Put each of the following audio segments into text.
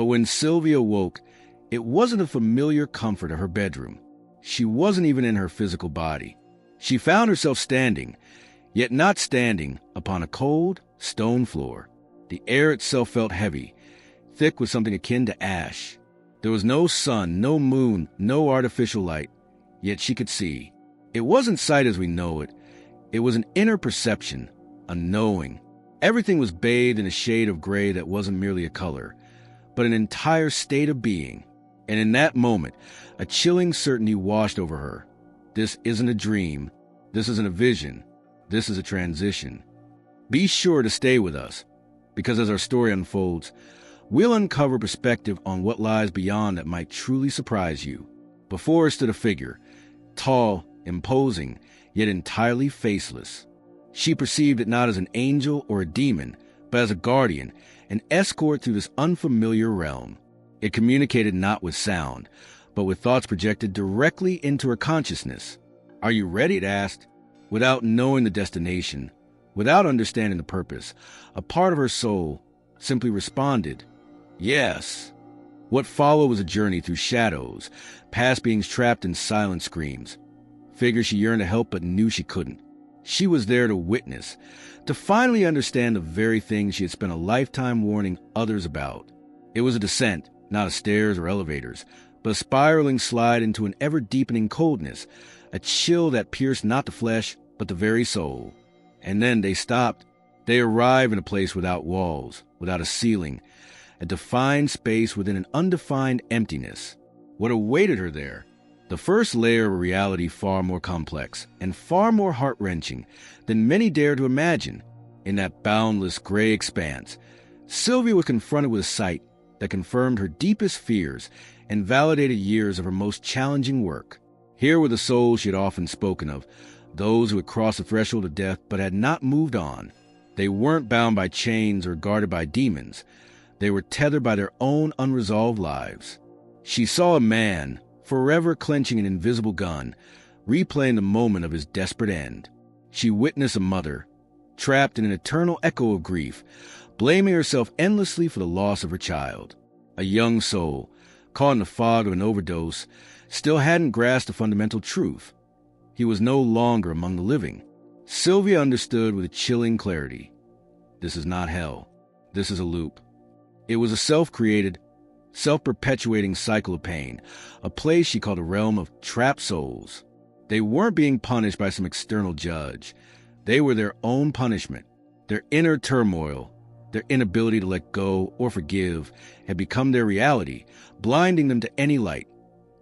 But when Sylvia woke, it wasn't a familiar comfort of her bedroom. She wasn't even in her physical body. She found herself standing, yet not standing, upon a cold, stone floor. The air itself felt heavy, thick with something akin to ash. There was no sun, no moon, no artificial light, yet she could see. It wasn't sight as we know it. It was an inner perception, a knowing. Everything was bathed in a shade of gray that wasn't merely a color, but an entire state of being. And in that moment, a chilling certainty washed over her. This isn't a dream. This isn't a vision. This is a transition. Be sure to stay with us, because as our story unfolds, we'll uncover perspective on what lies beyond that might truly surprise you. Before her stood a figure, tall, imposing, yet entirely faceless. She perceived it not as an angel or a demon, but as a guardian, an escort through this unfamiliar realm. It communicated not with sound, but with thoughts projected directly into her consciousness. "Are you ready?" it asked. Without knowing the destination, without understanding the purpose, a part of her soul simply responded, "Yes." What followed was a journey through shadows, past beings trapped in silent screams, figures she yearned to help but knew she couldn't. She was there to witness, to finally understand the very things she had spent a lifetime warning others about. It was a descent, not a stairs or elevators, but a spiraling slide into an ever-deepening coldness, a chill that pierced not the flesh, but the very soul. And then they stopped. They arrived in a place without walls, without a ceiling, a defined space within an undefined emptiness. What awaited her there? The first layer of a reality far more complex and far more heart-wrenching than many dared to imagine. In that boundless gray expanse, Sylvia was confronted with a sight that confirmed her deepest fears and validated years of her most challenging work. Here were the souls she had often spoken of, those who had crossed the threshold of death but had not moved on. They weren't bound by chains or guarded by demons. They were tethered by their own unresolved lives. She saw a man, forever clenching an invisible gun, replaying the moment of his desperate end. She witnessed a mother, trapped in an eternal echo of grief, blaming herself endlessly for the loss of her child. A young soul, caught in the fog of an overdose, still hadn't grasped the fundamental truth. He was no longer among the living. Sylvia understood with a chilling clarity. This is not hell. This is a loop. It was a self-created, self-perpetuating cycle of pain, a place she called a realm of trapped souls. They weren't being punished by some external judge. They were their own punishment. Their inner turmoil, their inability to let go or forgive, had become their reality, blinding them to any light,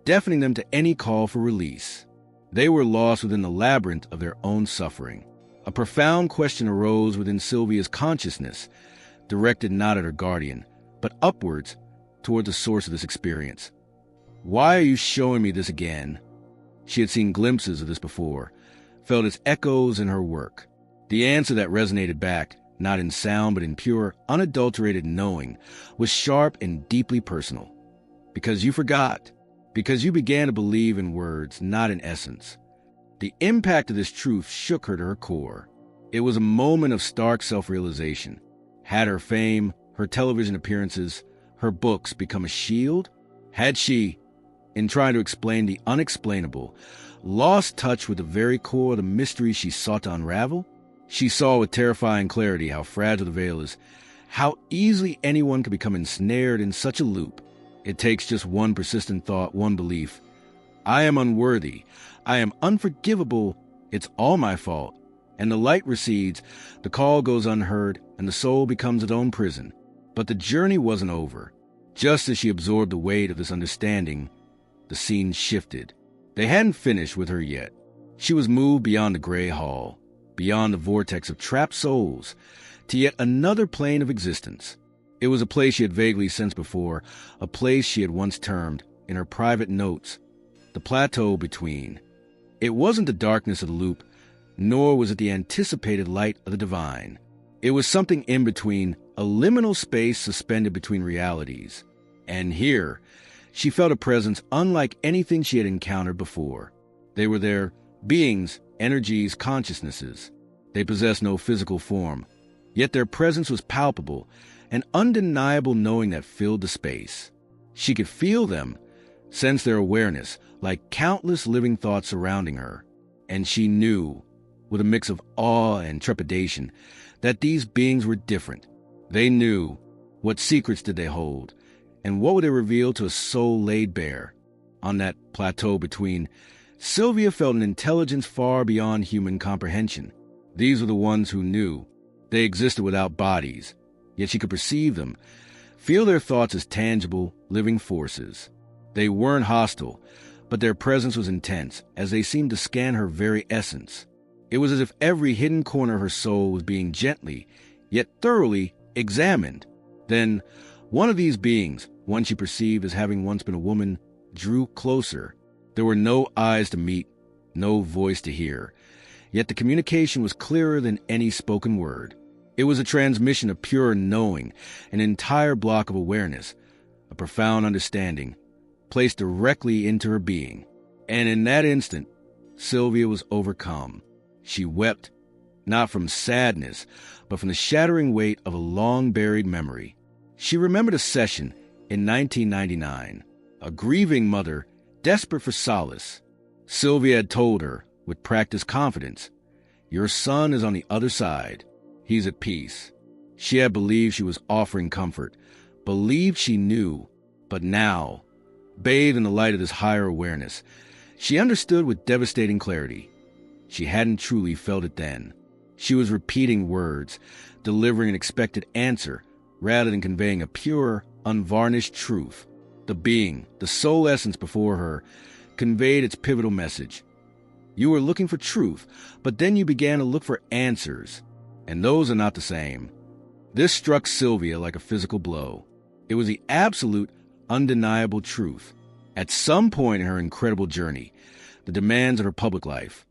deafening them to any call for release. They were lost within the labyrinth of their own suffering. A profound question arose within Sylvia's consciousness, directed not at her guardian, but upwards toward the source of this experience. Why are you showing me this again? She had seen glimpses of this before, felt its echoes in her work. The answer that resonated back, not in sound but in pure, unadulterated knowing, was sharp and deeply personal. Because you forgot. Because you began to believe in words, not in essence. The impact of this truth shook her to her core. It was a moment of stark self-realization. Had her fame, her television appearances, her books become a shield? Had she, in trying to explain the unexplainable, lost touch with the very core of the mystery she sought to unravel? She saw with terrifying clarity how fragile the veil is, how easily anyone could become ensnared in such a loop. It takes just one persistent thought, one belief. I am unworthy. I am unforgivable. It's all my fault. And the light recedes, the call goes unheard, and the soul becomes its own prison. But the journey wasn't over. Just as she absorbed the weight of this understanding, the scene shifted. They hadn't finished with her yet. She was moved beyond the gray hall, beyond the vortex of trapped souls, to yet another plane of existence. It was a place she had vaguely sensed before, a place she had once termed, in her private notes, the plateau between. It wasn't the darkness of the loop, nor was it the anticipated light of the divine. It was something in between, a liminal space suspended between realities. And here, she felt a presence unlike anything she had encountered before. They were there, beings, energies, consciousnesses. They possessed no physical form, yet their presence was palpable, an undeniable knowing that filled the space. She could feel them, sense their awareness, like countless living thoughts surrounding her. And she knew, with a mix of awe and trepidation, that these beings were different. They knew what secrets did they hold, and what would they reveal to a soul laid bare. On that plateau between, Sylvia felt an intelligence far beyond human comprehension. These were the ones who knew. They existed without bodies, yet she could perceive them, feel their thoughts as tangible, living forces. They weren't hostile, but their presence was intense, as they seemed to scan her very essence. It was as if every hidden corner of her soul was being gently, yet thoroughly, examined. Then, one of these beings, one she perceived as having once been a woman, drew closer. There were no eyes to meet, no voice to hear, yet the communication was clearer than any spoken word. It was a transmission of pure knowing, an entire block of awareness, a profound understanding, placed directly into her being. And in that instant, Sylvia was overcome. She wept, not from sadness, but from the shattering weight of a long-buried memory. She remembered a session in 1999, a grieving mother desperate for solace. Sylvia had told her, with practiced confidence, "Your son is on the other side. He's at peace." She had believed she was offering comfort, believed she knew, but now, bathed in the light of this higher awareness, she understood with devastating clarity. She hadn't truly felt it then. She was repeating words, delivering an expected answer, rather than conveying a pure, unvarnished truth. The being, the soul essence before her, conveyed its pivotal message. You were looking for truth, but then you began to look for answers, and those are not the same. This struck Sylvia like a physical blow. It was the absolute, undeniable truth. At some point in her incredible journey, the demands of her public life,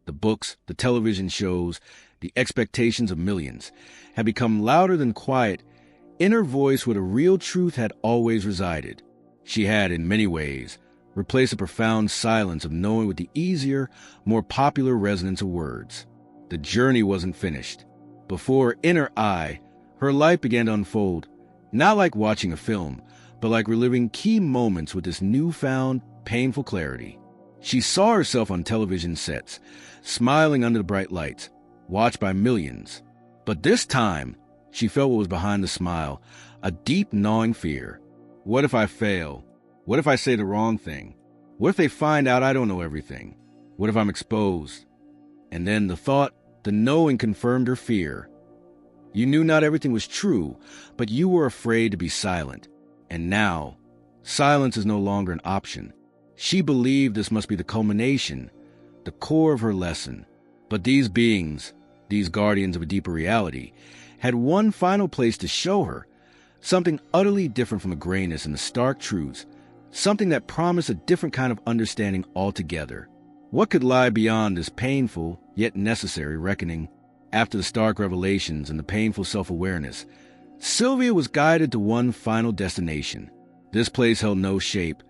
the books, the television shows, the expectations of millions, had become louder than quiet, inner voice where the real truth had always resided. She had, in many ways, replaced the profound silence of knowing with the easier, more popular resonance of words. The journey wasn't finished. Before her inner eye, her life began to unfold, not like watching a film, but like reliving key moments with this newfound, painful clarity. She saw herself on television sets, smiling under the bright lights, watched by millions. But this time, she felt what was behind the smile, a deep, gnawing fear. What if I fail? What if I say the wrong thing? What if they find out I don't know everything? What if I'm exposed? And then the thought, the knowing confirmed her fear. You knew not everything was true, but you were afraid to be silent. And now, silence is no longer an option. She believed this must be the culmination, the core of her lesson. But these beings, these guardians of a deeper reality, had one final place to show her, something utterly different from the grayness and the stark truths, something that promised a different kind of understanding altogether. What could lie beyond this painful, yet necessary reckoning? After the stark revelations and the painful self-awareness, Sylvia was guided to one final destination. This place held no shape,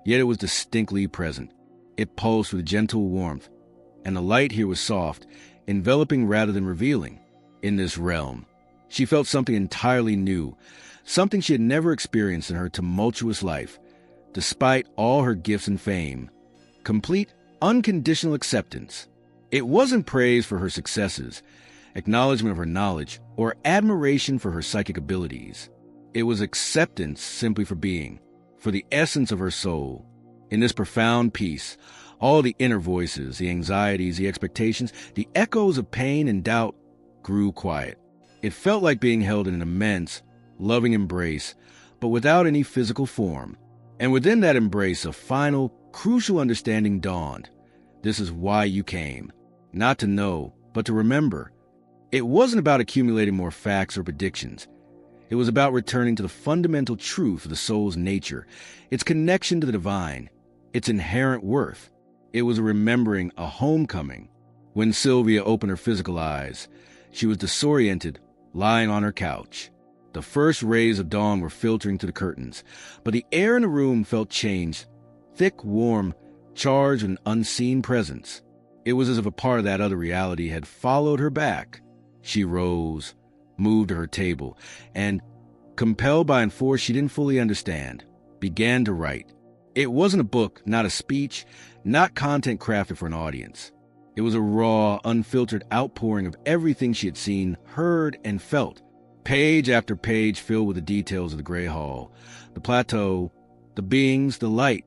yet it was distinctly present. It pulsed with gentle warmth, and the light here was soft, enveloping rather than revealing. In this realm, she felt something entirely new, something she had never experienced in her tumultuous life, despite all her gifts and fame. Complete, unconditional acceptance. It wasn't praise for her successes, acknowledgement of her knowledge, or admiration for her psychic abilities. It was acceptance simply for being, for the essence of her soul. In this profound peace, all the inner voices, the anxieties, the expectations, the echoes of pain and doubt grew quiet. It felt like being held in an immense, loving embrace, but without any physical form. And within that embrace, a final, crucial understanding dawned. This is why you came. Not to know, but to remember. It wasn't about accumulating more facts or predictions. It was about returning to the fundamental truth of the soul's nature, its connection to the divine, its inherent worth. It was a remembering, a homecoming. When Sylvia opened her physical eyes, she was disoriented, lying on her couch. The first rays of dawn were filtering through the curtains, but the air in the room felt changed, thick, warm, charged with an unseen presence. It was as if a part of that other reality had followed her back. She rose, moved to her table, and, compelled by a force she didn't fully understand, began to write. It wasn't a book, not a speech, not content crafted for an audience. It was a raw, unfiltered outpouring of everything she had seen, heard, and felt. Page after page filled with the details of the Gray Hall, the plateau, the beings, the light.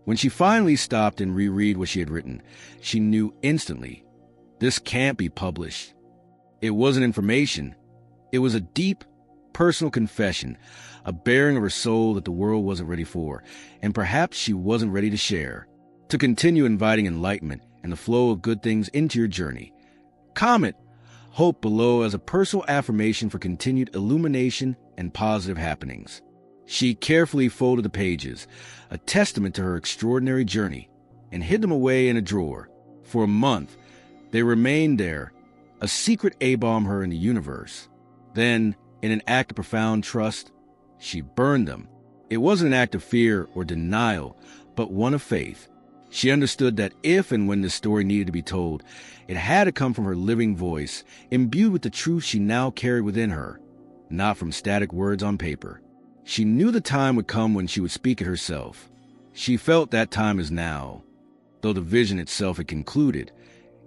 When she finally stopped and reread what she had written, she knew instantly, this can't be published. It wasn't information. It was a deep, personal confession, a bearing of her soul that the world wasn't ready for, and perhaps she wasn't ready to share. To continue inviting enlightenment and the flow of good things into your journey. Comment hope below as a personal affirmation for continued illumination and positive happenings. She carefully folded the pages, a testament to her extraordinary journey, and hid them away in a drawer. For a month, they remained there, a secret A-bomb her in the universe. Then, in an act of profound trust, she burned them. It wasn't an act of fear or denial, but one of faith. She understood that if and when this story needed to be told, it had to come from her living voice, imbued with the truth she now carried within her, not from static words on paper. She knew the time would come when she would speak it herself. She felt that time is now. Though the vision itself had concluded,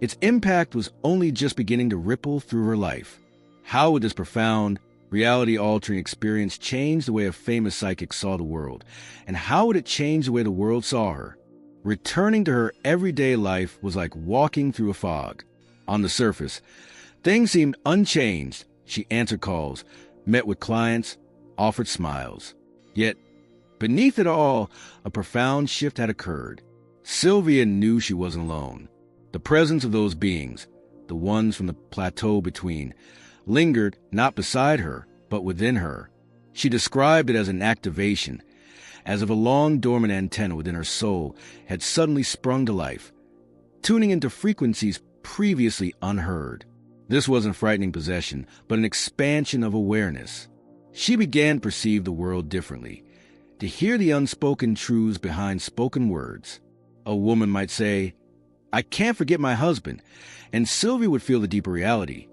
its impact was only just beginning to ripple through her life. How would this profound, reality-altering experience change the way a famous psychic saw the world? And how would it change the way the world saw her? Returning to her everyday life was like walking through a fog. On the surface, things seemed unchanged. She answered calls, met with clients, offered smiles. Yet, beneath it all, a profound shift had occurred. Sylvia knew she wasn't alone. The presence of those beings, the ones from the plateau between, lingered not beside her, but within her. She described it as an activation, as if a long dormant antenna within her soul had suddenly sprung to life, tuning into frequencies previously unheard. This wasn't frightening possession, but an expansion of awareness. She began to perceive the world differently, to hear the unspoken truths behind spoken words. A woman might say, "I can't forget my husband," and Sylvia would feel the deeper reality.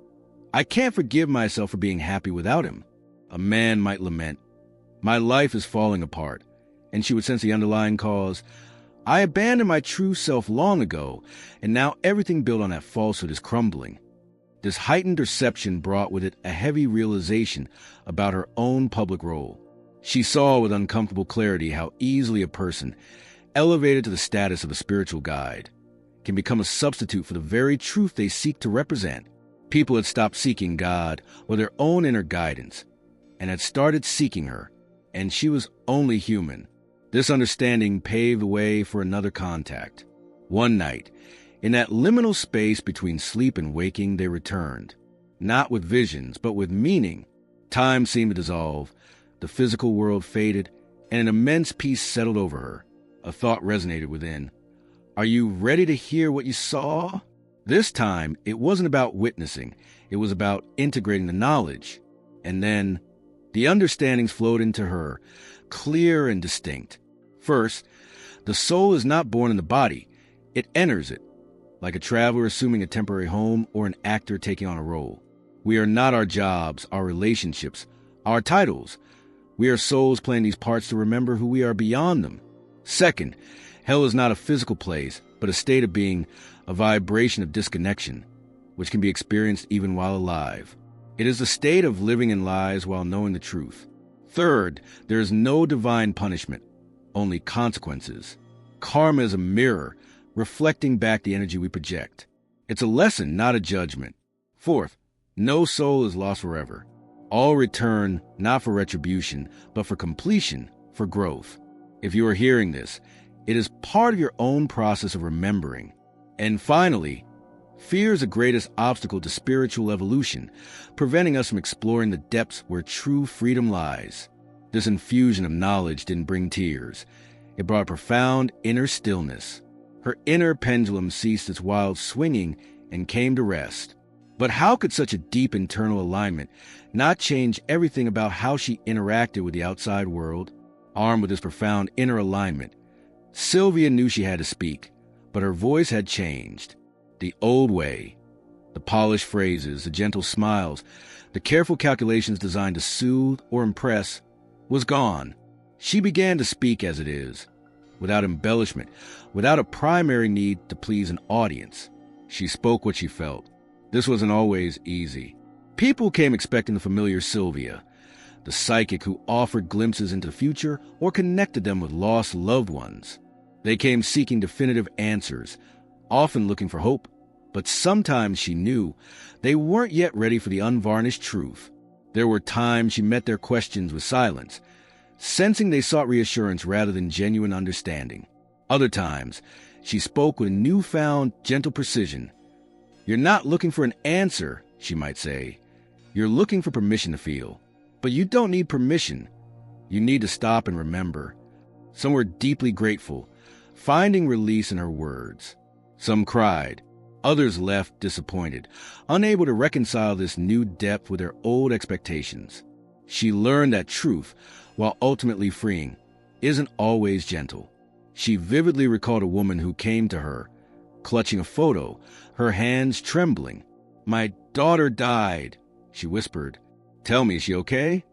"I can't forgive myself for being happy without him." A man might lament, "My life is falling apart," and she would sense the underlying cause. "I abandoned my true self long ago, and now everything built on that falsehood is crumbling." This heightened perception brought with it a heavy realization about her own public role. She saw with uncomfortable clarity how easily a person, elevated to the status of a spiritual guide, can become a substitute for the very truth they seek to represent. People had stopped seeking God or their own inner guidance, and had started seeking her, and she was only human. This understanding paved the way for another contact. One night, in that liminal space between sleep and waking, they returned, not with visions, but with meaning. Time seemed to dissolve, the physical world faded, and an immense peace settled over her. A thought resonated within. "Are you ready to hear what you saw?" This time, it wasn't about witnessing. It was about integrating the knowledge. And then, the understandings flowed into her, clear and distinct. First, the soul is not born in the body. It enters it, like a traveler assuming a temporary home or an actor taking on a role. We are not our jobs, our relationships, our titles. We are souls playing these parts to remember who we are beyond them. Second, hell is not a physical place, but a state of being, a vibration of disconnection, which can be experienced even while alive. It is the state of living in lies while knowing the truth. Third, there is no divine punishment, only consequences. Karma is a mirror, reflecting back the energy we project. It's a lesson, not a judgment. Fourth, no soul is lost forever. All return, not for retribution, but for completion, for growth. If you are hearing this, it is part of your own process of remembering. And finally, fear is the greatest obstacle to spiritual evolution, preventing us from exploring the depths where true freedom lies. This infusion of knowledge didn't bring tears. It brought profound inner stillness. Her inner pendulum ceased its wild swinging and came to rest. But how could such a deep internal alignment not change everything about how she interacted with the outside world? Armed with this profound inner alignment, Sylvia knew she had to speak, but her voice had changed. The old way, the polished phrases, the gentle smiles, The careful calculations designed to soothe or impress was gone. She began to speak as it is, without embellishment, without a primary need to please an audience. She spoke what she felt. This wasn't always easy. People came expecting the familiar Sylvia, the psychic who offered glimpses into the future or connected them with lost loved ones. They came seeking definitive answers, often looking for hope, but sometimes she knew they weren't yet ready for the unvarnished truth. There were times she met their questions with silence, sensing they sought reassurance rather than genuine understanding. Other times, she spoke with newfound, gentle precision. You're not looking for an answer, she might say. You're looking for permission to feel. But you don't need permission. You need to stop and remember. Some were deeply grateful, finding release in her words. Some cried. Others left disappointed, unable to reconcile this new depth with their old expectations. She learned that truth, while ultimately freeing, isn't always gentle. She vividly recalled a woman who came to her, clutching a photo, her hands trembling. "My daughter died," she whispered. "Tell me, is she okay?"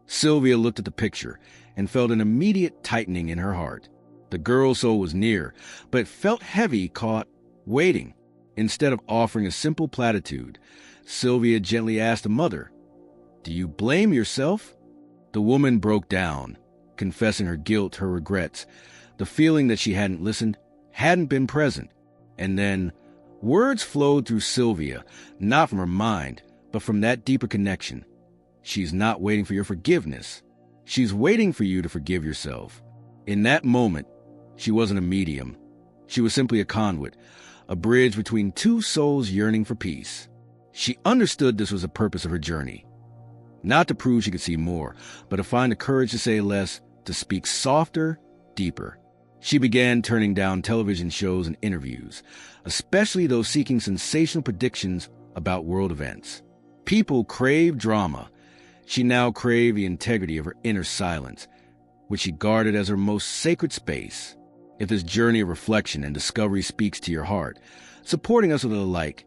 Sylvia looked at the picture and felt an immediate tightening in her heart. The girl's soul was near, but it felt heavy, caught, waiting. Instead of offering a simple platitude, Sylvia gently asked the mother, "Do you blame yourself?" The woman broke down, confessing her guilt, her regrets, the feeling that she hadn't listened, hadn't been present. And then words flowed through Sylvia, not from her mind, but from that deeper connection. She's not waiting for your forgiveness. She's waiting for you to forgive yourself. In that moment, she wasn't a medium. She was simply a conduit, a bridge between two souls yearning for peace. She understood this was the purpose of her journey. Not to prove she could see more, but to find the courage to say less, to speak softer, deeper. She began turning down television shows and interviews, especially those seeking sensational predictions about world events. People crave drama. She now craved the integrity of her inner silence, which she guarded as her most sacred space. If this journey of reflection and discovery speaks to your heart, supporting us with a like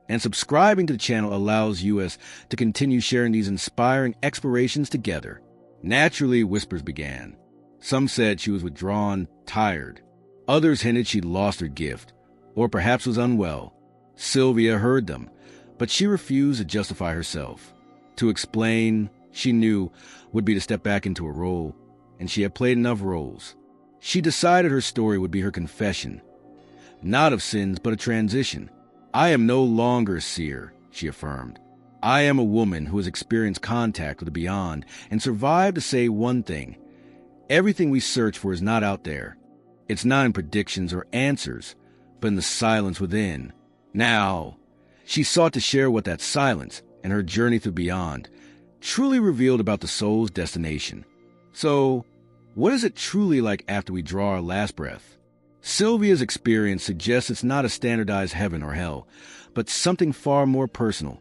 and subscribing to the channel allows us to continue sharing these inspiring explorations together. Naturally, whispers began. Some said she was withdrawn, tired. Others hinted she'd lost her gift, or perhaps was unwell. Sylvia heard them, but she refused to justify herself. To explain, she knew, would be to step back into a role, and she had played enough roles. She decided her story would be her confession, not of sins, but a transition. "I am no longer a seer," she affirmed. "I am a woman who has experienced contact with the beyond and survived to say one thing. Everything we search for is not out there. It's not in predictions or answers, but in the silence within." Now, she sought to share what that silence and her journey through beyond truly revealed about the soul's destination. So, what is it truly like after we draw our last breath? Sylvia's experience suggests it's not a standardized heaven or hell, but something far more personal,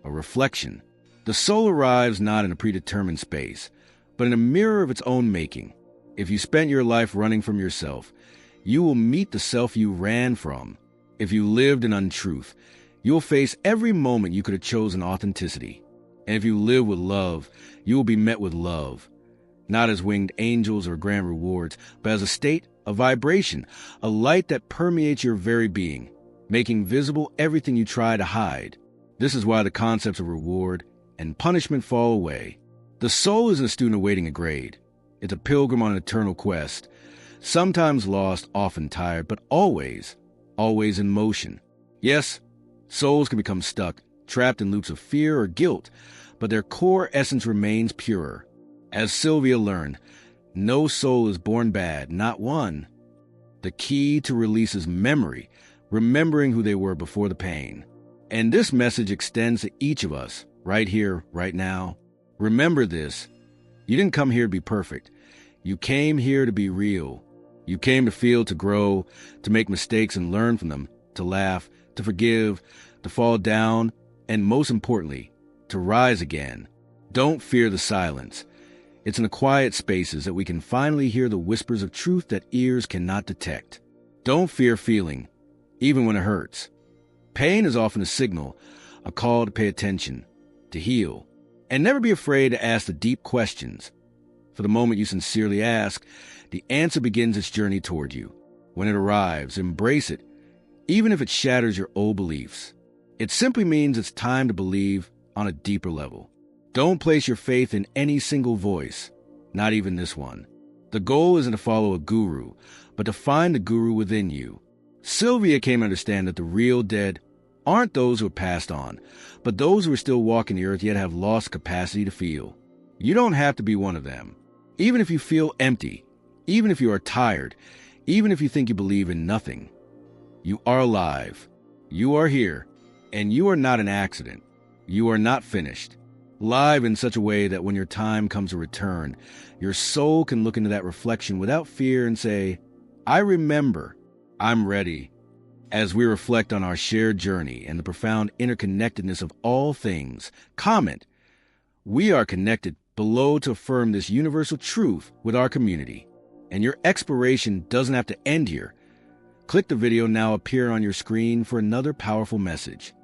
a reflection. The soul arrives not in a predetermined space, but in a mirror of its own making. If you spent your life running from yourself, you will meet the self you ran from. If you lived in untruth, you will face every moment you could have chosen authenticity. And if you live with love, you will be met with love. Not as winged angels or grand rewards, but as a state, a vibration, a light that permeates your very being, making visible everything you try to hide. This is why the concepts of reward and punishment fall away. The soul isn't a student awaiting a grade. It's a pilgrim on an eternal quest, sometimes lost, often tired, but always in motion. Yes, souls can become stuck, trapped in loops of fear or guilt, but their core essence remains pure. As Sylvia learned, no soul is born bad, not one. The key to release is memory, remembering who they were before the pain. And this message extends to each of us, right here, right now. Remember this. You didn't come here to be perfect. You came here to be real. You came to feel, to grow, to make mistakes and learn from them, to laugh, to forgive, to fall down, and most importantly, to rise again. Don't fear the silence. It's in the quiet spaces that we can finally hear the whispers of truth that ears cannot detect. Don't fear feeling, even when it hurts. Pain is often a signal, a call to pay attention. to heal. And never be afraid to ask the deep questions. For the moment you sincerely ask, the answer begins its journey toward you. When it arrives, embrace it, even if it shatters your old beliefs. It simply means it's time to believe on a deeper level. Don't place your faith in any single voice, not even this one. The goal isn't to follow a guru, but to find the guru within you. Sylvia came to understand that the real dead aren't those who have passed on, but those who are still walking the earth yet have lost capacity to feel. You don't have to be one of them. Even if you feel empty, even if you are tired, even if you think you believe in nothing, you are alive. You are here, and you are not an accident. You are not finished. Live in such a way that when your time comes to return, your soul can look into that reflection without fear and say, I remember, I'm ready. As we reflect on our shared journey and the profound interconnectedness of all things, comment, we are connected below to affirm this universal truth with our community. And your exploration doesn't have to end here. Click the video now appear on your screen for another powerful message.